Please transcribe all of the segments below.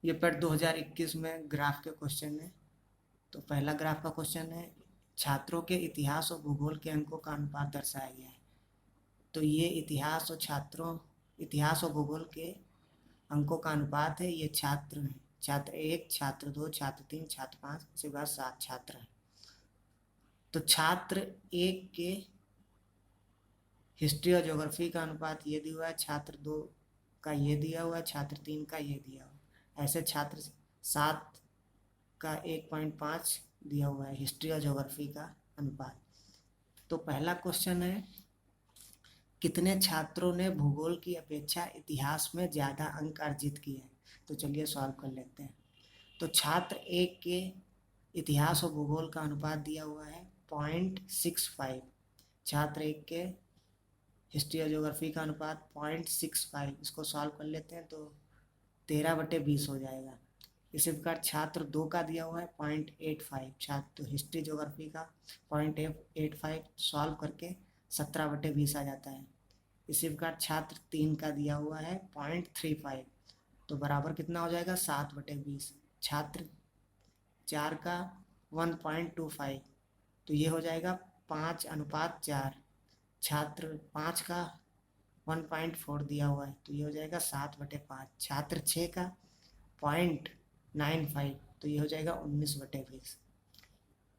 ये पेट 2021 में ग्राफ के क्वेश्चन है। तो पहला ग्राफ का क्वेश्चन है, छात्रों के इतिहास और भूगोल के अंकों का अनुपात दर्शाया गया है। तो ये इतिहास और भूगोल के अंकों का अनुपात है। ये छात्र हैं, छात्र एक, छात्र दो, छात्र तीन, छात्र पाँच, इसके बाद 7 छात्र हैं। तो छात्र एक के हिस्ट्री और ज्योग्राफी का अनुपात ये दिया हुआ है, छात्र दो का ये दिया हुआ है, छात्र तीन का ये दिया हुआ है। ऐसे छात्र 7 का 1.5 दिया हुआ है हिस्ट्री और ज्योग्राफी का अनुपात। तो पहला क्वेश्चन है, कितने छात्रों ने भूगोल की अपेक्षा इतिहास में ज़्यादा अंक अर्जित किए हैं? तो चलिए सॉल्व कर लेते हैं। तो छात्र एक के इतिहास और भूगोल का अनुपात दिया हुआ है 0.65। छात्र एक के हिस्ट्री और ज्योग्राफी का अनुपात 0.65। इसको सॉल्व कर लेते हैं तो 13/20 हो जाएगा। इसी प्रकार छात्र दो का दिया हुआ है 0.85। छात्र हिस्ट्री ज्योग्राफी का 0.85 सॉल्व करके 17/20 आ जाता है। इसी प्रकार छात्र तीन का दिया हुआ है 0.35, तो बराबर कितना हो जाएगा 7/20। छात्र चार का 1.25, तो ये हो जाएगा 5:4। छात्र पाँच का 1.4 दिया हुआ है, तो ये हो जाएगा 7/5। छात्र छः का 0.95, तो ये हो जाएगा 19/20।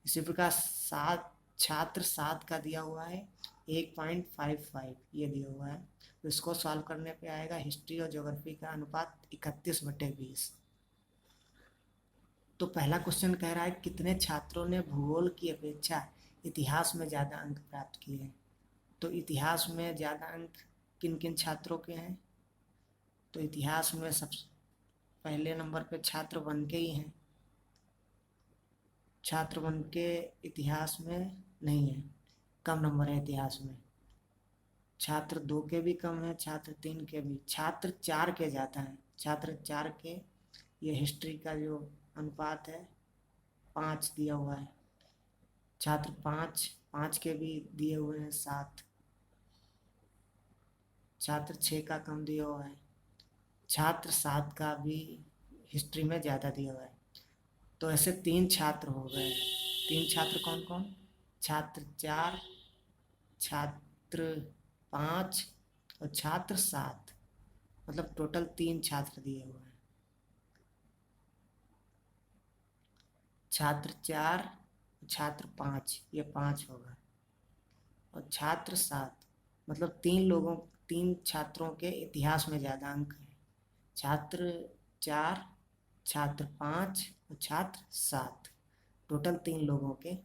इसी प्रकार छात्र सात का दिया हुआ है 1.55, ये दिया हुआ है। तो इसको सॉल्व करने पे आएगा हिस्ट्री और ज्योग्राफी का अनुपात 31/20। तो पहला क्वेश्चन कह रहा है कितने छात्रों ने भूगोल की अपेक्षा इतिहास में ज़्यादा अंक प्राप्त किए हैं? तो इतिहास में ज़्यादा अंक किन किन छात्रों के हैं? तो इतिहास में सबसे पहले नंबर पे छात्र वन के ही हैं। छात्र वन के इतिहास में नहीं है, कम नंबर है इतिहास में। छात्र दो के भी कम है, छात्र तीन के भी। छात्र चार के ज़्यादा है, छात्र चार के ये हिस्ट्री का जो अनुपात है 5 दिया हुआ है। छात्र पाँच पाँच के भी दिए हुए हैं 7। छात्र छः का कम दिया हुआ है। छात्र सात का भी हिस्ट्री में ज़्यादा दिया हुआ है। तो ऐसे 3 छात्र हो गए। 3 छात्र कौन कौन? छात्र चार, छात्र पाँच और छात्र सात, मतलब टोटल 3 छात्र दिए हुए हैं। छात्र चार, छात्र पाँच, ये 5 होगा। और छात्र सात, मतलब 3 छात्रों के इतिहास में ज़्यादा अंक हैं। छात्र चार, छात्र पाँच और छात्र सात, टोटल 3 लोगों के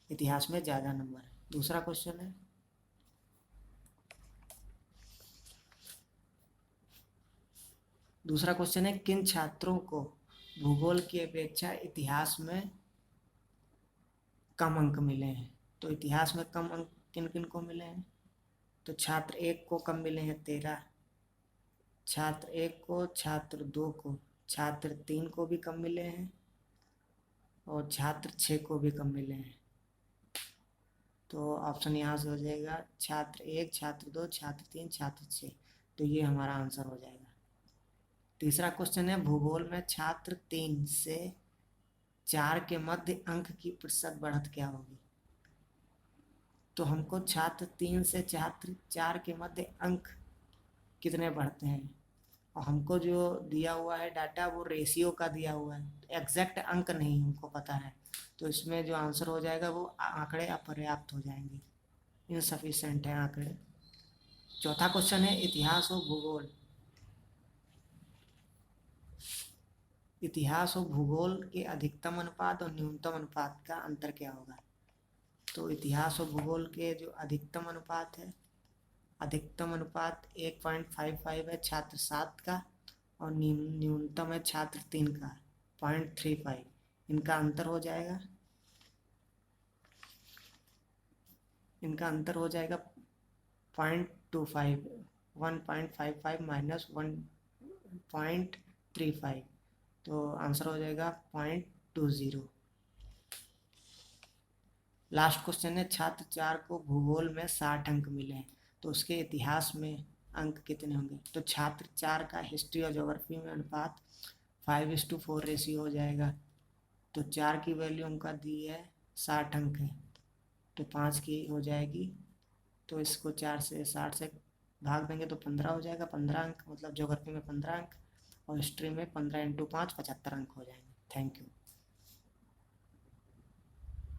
इतिहास में ज़्यादा नंबर है। दूसरा क्वेश्चन है, किन छात्रों को भूगोल की अपेक्षा इतिहास में कम अंक मिले हैं? तो इतिहास में कम अंक किन किन को मिले हैं? तो छात्र एक को कम मिले हैं 13, छात्र एक को, छात्र दो को, छात्र तीन को भी कम मिले हैं और छात्र छः को भी कम मिले हैं। तो ऑप्शन यहाँ से हो जाएगा छात्र एक, छात्र दो, छात्र तीन, छात्र छः। तो ये हमारा आंसर हो जाएगा। तीसरा क्वेश्चन है, भूगोल में छात्र 3 से 4 के मध्य अंक की प्रतिशत बढ़त क्या होगी? तो हमको छात्र 3 से छात्र 4 के मध्य अंक कितने बढ़ते हैं, और हमको जो दिया हुआ है डाटा वो रेशियो का दिया हुआ है, एग्जैक्ट अंक नहीं हमको पता है। तो इसमें जो आंसर हो जाएगा वो आंकड़े अपर्याप्त हो जाएंगे, इनसफिशिएंट है आंकड़े। चौथा क्वेश्चन है, इतिहास और भूगोल के अधिकतम अनुपात और न्यूनतम अनुपात का अंतर क्या होगा? तो इतिहास और भूगोल के जो अधिकतम अनुपात है, अधिकतम अनुपात 1.55 है छात्र सात का, और न्यूनतम है छात्र तीन का 0.35। इनका अंतर हो जाएगा, 0.25, 1.55 माइनस 1.35, तो आंसर हो जाएगा 0.20। लास्ट क्वेश्चन है, छात्र चार को भूगोल में 60 अंक मिले हैं, तो उसके इतिहास में अंक कितने होंगे? तो छात्र चार का हिस्ट्री और ज्योग्राफी में अनुपात 5:4 रेशियो हो जाएगा। तो 4 की वैल्यू हमका दी है 60 अंक है, तो 5 की हो जाएगी। तो इसको 4 से 60 से भाग देंगे तो 15 हो जाएगा। 15 अंक मतलब ज्योग्राफी में 15 अंक, और हिस्ट्री में 15 × 5 75 अंक हो जाएंगे। Thank you.